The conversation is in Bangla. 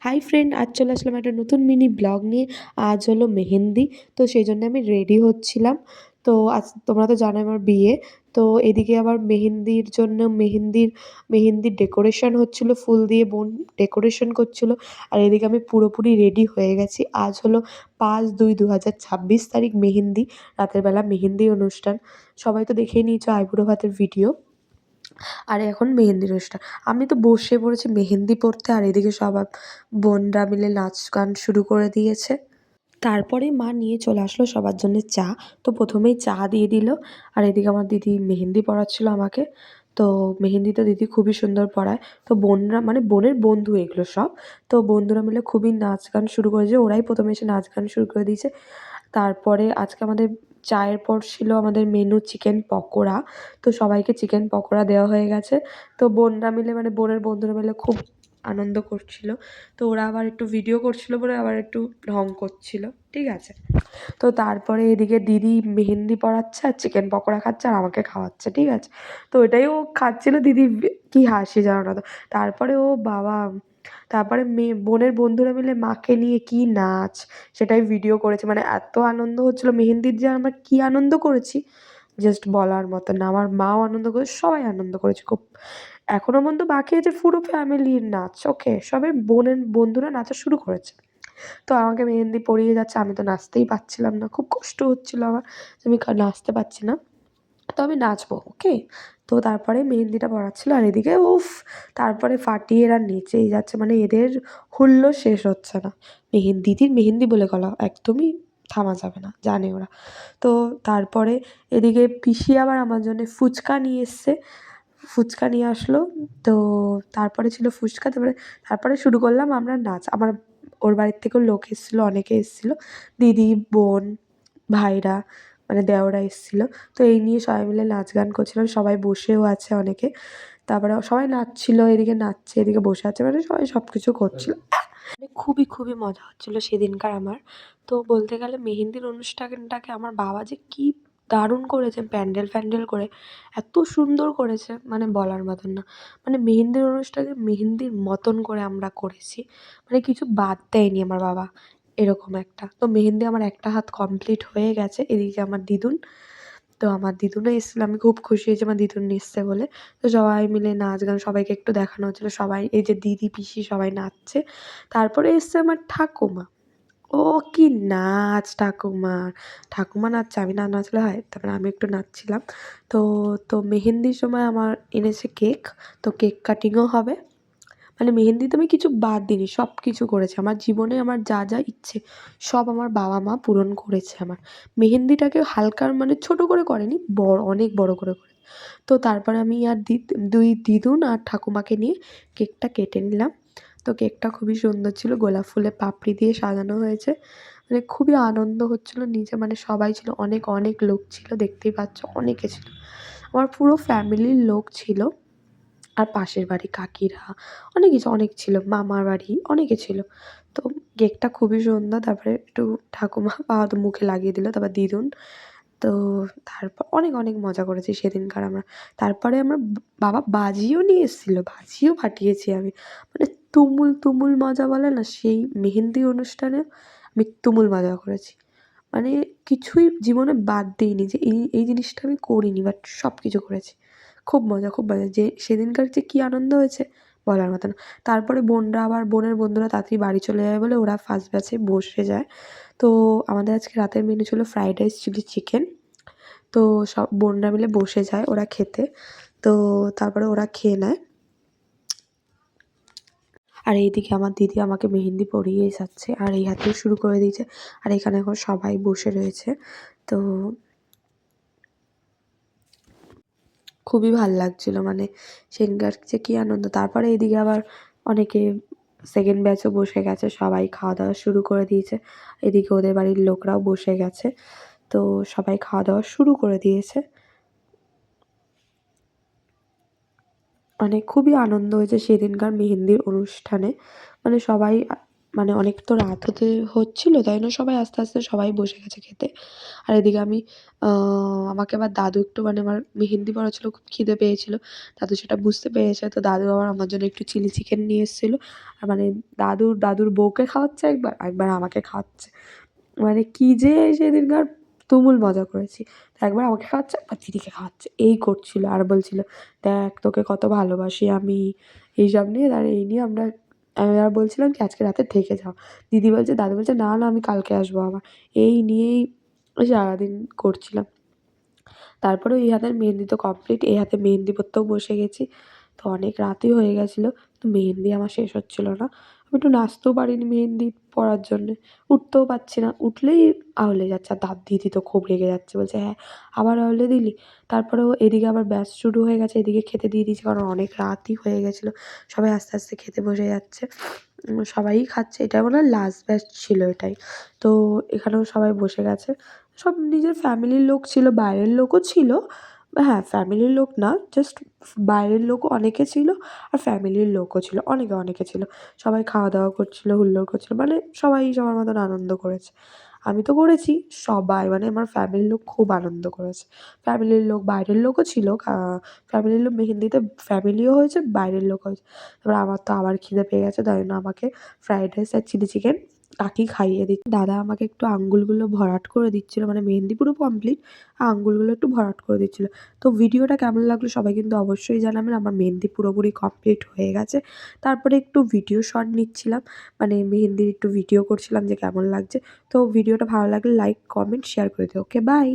হাই ফ্রেন্ড, আজ চলে আসলাম একটা নতুন মিনি ব্লগ নিয়ে। আজ হলো মেহেন্দি, তো সেই জন্য আমি রেডি হচ্ছিলাম। তো আজ তোমরা তো জানো আমার বিয়ে। তো এদিকে আবার মেহেন্দির জন্য মেহেন্দির ডেকোরেশন হচ্ছিল, ফুল দিয়ে বোন ডেকোরেশন করছিল। আর এদিকে আমি পুরোপুরি রেডি হয়ে গেছি। আজ হলো 5/2/2026 তারিখ, মেহেন্দি। রাতের বেলা মেহেন্দি অনুষ্ঠান। সবাই তো দেখেই নিয়েছো আইবুড়ো ভাতের ভিডিও। আর এখন মেহেন্দির অনুষ্ঠান। আমি তো বসে পড়েছি মেহেন্দি পড়তে, আর এদিকে সব বোনরা মিলে নাচ গান শুরু করে দিয়েছে। তারপরে মা নিয়ে চলে আসলো সবার জন্য চা। তো প্রথমেই চা দিয়ে দিল। আর এদিকে আমার দিদি মেহেন্দি পড়াচ্ছিল আমাকে। তো মেহেন্দি তো দিদি খুবই সুন্দর পড়ায়। তো বোনরা, মানে বোনের বন্ধু এগুলো সব। তো বন্ধুরা মিলে খুবই নাচ গান শুরু করেছে, ওরাই প্রথমে এসে নাচ গান শুরু করে দিয়েছে। তারপরে আজকে আমাদের চায়ের পর ছিল আমাদের মেনু চিকেন পকোড়া। তো সবাইকে চিকেন পকোড়া দেওয়া হয়ে গেছে। তো বোনরা মিলে, মানে বোনের বন্ধুরা মিলে খুব আনন্দ করছিল। তো ওরা আবার একটু ভিডিও করছিল বলে আবার একটু ঢং করছিল, ঠিক আছে। তো তারপরে এদিকে দিদি মেহেন্দি পড়াচ্ছে আর চিকেন পকোড়া খাচ্ছে আর আমাকে খাওয়াচ্ছে, ঠিক আছে। তো ওটাই ও খাচ্ছিল, দিদি কি হাসি জানো না। তো তারপরে ও বাবা, তারপরে বোনের বন্ধুরা মিলে মাকে নিয়ে কি নাচ, সেটাই ভিডিও করেছে। মানে এত আনন্দ হচ্ছিল মেহেন্দির, যে আমরা কি আনন্দ করেছি জাস্ট বলার মতো না। আমার মাও আনন্দ করেছে, সবাই আনন্দ করেছে খুব। এখনো পর্যন্ত বাকি আছে পুরো ফ্যামিলির নাচ। ওকে, সবে বোনের বন্ধুরা নাচা শুরু করেছে। তো আমাকে মেহেন্দি পরিয়ে যাচ্ছে, আমি তো নাচতেই পারছিলাম না, খুব কষ্ট হচ্ছিল আমার যে আমি নাচতে পারছি না। তো আমি নাচবো, ওকে। তো তারপরে মেহেন্দিটা পড়াচ্ছিল, আর এদিকে উফ, তারপরে ফাটিয়ে এরা নেচেই যাচ্ছে, মানে এদের হুল্লো শেষ হচ্ছে না। দিদির মেহেন্দি বলে গলা একদমই থামা যাবে না, জানে ওরা। তো তারপরে এদিকে পিসি আবার আমার জন্য ফুচকা নিয়ে এসছে, ফুচকা নিয়ে আসলো। তো তারপরে ছিল ফুচকা, তারপরে শুরু করলাম আমরা নাচ। আমার ওর বাড়ির থেকেও লোক এসেছিলো, অনেকে এসেছিলো, দিদি, বোন, ভাইরা, মানে দেওররা এসেছিলো। তো এই নিয়ে সবাই মিলে নাচ গান করছিলাম, সবাই বসেও আছে অনেকে। তারপরে সবাই নাচছিল, এদিকে নাচছে এদিকে বসে আছে, মানে সবাই সব কিছু করছিল। মানে খুবই খুবই মজা হচ্ছিল সেদিনকার আমার। তো বলতে গেলে মেহেন্দির অনুষ্ঠানটাকে আমার বাবা যে কি দারুণ করেছে, প্যান্ডেল ফ্যান্ডেল করে এত সুন্দর করেছে, মানে বলার মতন না। মানে মেহেন্দির অনুষ্ঠানে মেহেন্দির মতন করে আমরা করেছি, মানে কিছু বাদ দেয়নি আমার বাবা, এরকম একটা। তো মেহেন্দি আমার একটা হাত কমপ্লিট হয়ে গেছে। এদিকে আমার দিদুন, তো আমার দিদুনও এসেছিল, আমি খুব খুশি হয়েছি আমার দিদুন এসছে বলে। তো সবাই মিলে নাচ গান, সবাইকে একটু দেখানো হচ্ছিলো, সবাই এই যে দিদি পিসি সবাই নাচছে। তারপরে এসছে আমার ঠাকুমা, ও কি নাচ ঠাকুমার! ঠাকুমা নাচছে, আমি না নাচলে হয়? তারপরে আমি একটু নাচছিলাম। তো তো মেহেন্দির সময় আমার এনেছে কেক, তো কেক কাটিংও হবে। মানে মেহেন্দিতে আমি কিছু বাদ দিইনি, সব কিছু করেছি। আমার জীবনে আমার যা যা ইচ্ছে সব আমার বাবা মা পূরণ করেছে আমার। মেহেন্দিটাকে হালকা, মানে ছোট করে করেনি, বড়, অনেক বড় করে করে। তো তারপরে আমি আর দুই দিদুন আর ঠাকুমাকে নিয়ে কেকটা কেটে নিলাম। তো কেকটা খুবই সুন্দর ছিল, গোলাপ ফুলের পাপড়ি দিয়ে সাজানো হয়েছে। মানে খুবই আনন্দ হচ্ছিল নিজে, মানে সবাই ছিল, অনেক অনেক লোক ছিল, দেখতেই পাচ্ছ অনেকে ছিল। আমার পুরো ফ্যামিলির লোক ছিল। আর পাশের বাড়ি কাকিরা অনেক কিছু, অনেক ছিল, মামার বাড়ি অনেকে ছিল। তো কেকটা খুবই সুন্দর। তারপরে একটু ঠাকুমা বাবা তো মুখে লাগিয়ে দিল, তারপর দিদুন। তো তারপর অনেক অনেক মজা করেছি সেদিনকার আমরা। তারপরে আমার বাবা বাজিও নিয়ে এসেছিলো, বাজিও ফাটিয়েছি আমি। মানে তুমুল তুমুল মজা বলে না, সেই মেহেন্দি অনুষ্ঠানে আমি তুমুল মজা করেছি। মানে কিছুই জীবনে বাদ দিইনি যে এই এই জিনিসটা আমি করিনি, বাট সব কিছু করেছি। খুব মজা, খুব মজা, যে সেদিনকার যে কী আনন্দ হয়েছে বলার মতো না। তারপরে বোনরা আবার, বোনের বন্ধুরা তাড়াতাড়ি বাড়ি চলে যায় বলে ওরা ফার্স্ট ব্যাচে বসে যায়। তো আমাদের আজকে রাতের মেনু ছিল ফ্রাইড রাইস, চিলি চিকেন। তো সব বোনরা মিলে বসে যায় ওরা খেতে। তো তারপরে ওরা খেয়ে নেয়। আর এইদিকে আমার দিদি আমাকে মেহেন্দি পরিয়ে যাচ্ছে, আর এই হাতেও শুরু করে দিয়েছে। আর এখানে এখন সবাই বসে রয়েছে। তো খুবই ভাল লাগছিল, মানে সেদিনকার যে কী আনন্দ। তারপরে এদিকে আবার অনেকে সেকেন্ড ব্যাচও বসে গেছে, সবাই খাওয়া দাওয়া শুরু করে দিয়েছে। এদিকে ওদের বাড়ির লোকরাও বসে গেছে। তো সবাই খাওয়া দাওয়া শুরু করে দিয়েছে। মানে খুবই আনন্দ হয়েছে সেদিনকার মেহেন্দির অনুষ্ঠানে। মানে সবাই মানে অনেক তো রাত হচ্ছিল, তাই জন্য সবাই আস্তে আস্তে সবাই বসে গেছে খেতে। আর এদিকে আমি আ আমাকে আবার দাদু একটু মানে আমার মেহেন্দি পড়া ছিল, খুব খিদে পেয়েছিল। দাদু সেটা বুঝতে পেরেছে। তো দাদু আবার আমার জন্য একটু চিলি চিকেন নিয়ে এসেছিল। আর মানে দাদুর বউকে খাওয়াচ্ছে একবার, একবার আমাকে খাওয়াচ্ছে। মানে কি যে সেদিনকার তুমুল মজা করেছি। তো একবার আমাকে খাওয়াচ্ছে, একবার দিদিকে খাওয়াচ্ছে। এই করছিল আর বলছিল, "দেখ তোকে কত ভালোবাসি আমি।" এইসব নিয়ে আর এই নিয়ে আমি আর বলছিলাম কি, "আজকে রাতে থেকে যাও।" দাদু বলছে, "না, না আমি কালকে আসবো আবার।" এই নিয়েই সারাদিন করছিলাম। তারপরে এই হাতের মেহেন্দি তো কমপ্লিট। এই হাতে মেহেন্দি পড়তেও বসে গেছি। তো অনেক রাতই হয়ে গেছিল। তো মেহেন্দি আমার শেষ হচ্ছিল না। আমি একটু নাচতেও পারিনি মেহেন্দি পড়ার জন্যে। উঠতেও পারছি না। উঠলেই আউলে যাচ্ছে। আর দিদি তো খুব রেগে যাচ্ছে। বলছে, "হ্যাঁ, আবার আউলে দিলি?" তারপরেও এদিকে আবার ব্যাচ শুরু হয়ে গেছে। এদিকে খেতে দিয়ে দিয়েছি, কারণ অনেক রাতই হয়ে গেছিল। সবাই আস্তে আস্তে খেতে বসে যাচ্ছে। সবাই খাচ্ছে। এটা মনে হয় লাস্ট ব্যাচ ছিল এটাই। তো এখানেও সবাই বসে গেছে। সব নিজের ফ্যামিলির লোক ছিল, বাইরের লোকও ছিল। হ্যাঁ, ফ্যামিলির লোক না, জাস্ট বাইরের লোকও অনেকে ছিল, আর ফ্যামিলির লোকও ছিল। অনেকে ছিল। সবাই খাওয়া-দাওয়া করছিল, হুল্লোড় করছিল। মানে সবাই সবার মতন আনন্দ করেছে। আমি তো করেছি, সবাই মানে আমার ফ্যামিলির লোক খুব আনন্দ করেছে। ফ্যামিলির লোক, বাইরের লোকও ছিল। ফ্যামিলির লোক মেহেন্দিতে ফ্যামিলিও হয়েছে, বাইরের লোকও হয়েছে। এবার আমার তো আবার খিদে পেয়ে গেছে, তাই জন্য আমাকে ফ্রাইড রাইস আর চিলি চিকেন কাকি খাইয়ে দাদা আমাকে একটু আঙ্গুলগুলো ভরাট করে দিচ্ছিল, মানে মেহেন্দি পুরো কমপ্লিট, আঙ্গুলগুলো একটু ভরাট করে দিচ্ছিল। তো ভিডিওটা কেমন লাগলো সবাই কিন্তু অবশ্যই জানাবেন। আমার মেহেন্দি পুরোপুরি কমপ্লিট হয়ে গেছে। তারপরে একটু ভিডিও শট নিচ্ছিলাম, মানে মেহেন্দির একটু ভিডিও করছিলাম যে কেমন লাগছে। তো ভিডিওটা ভালো লাগলে লাইক, কমেন্ট, শেয়ার করে দিও। ওকে, বাই।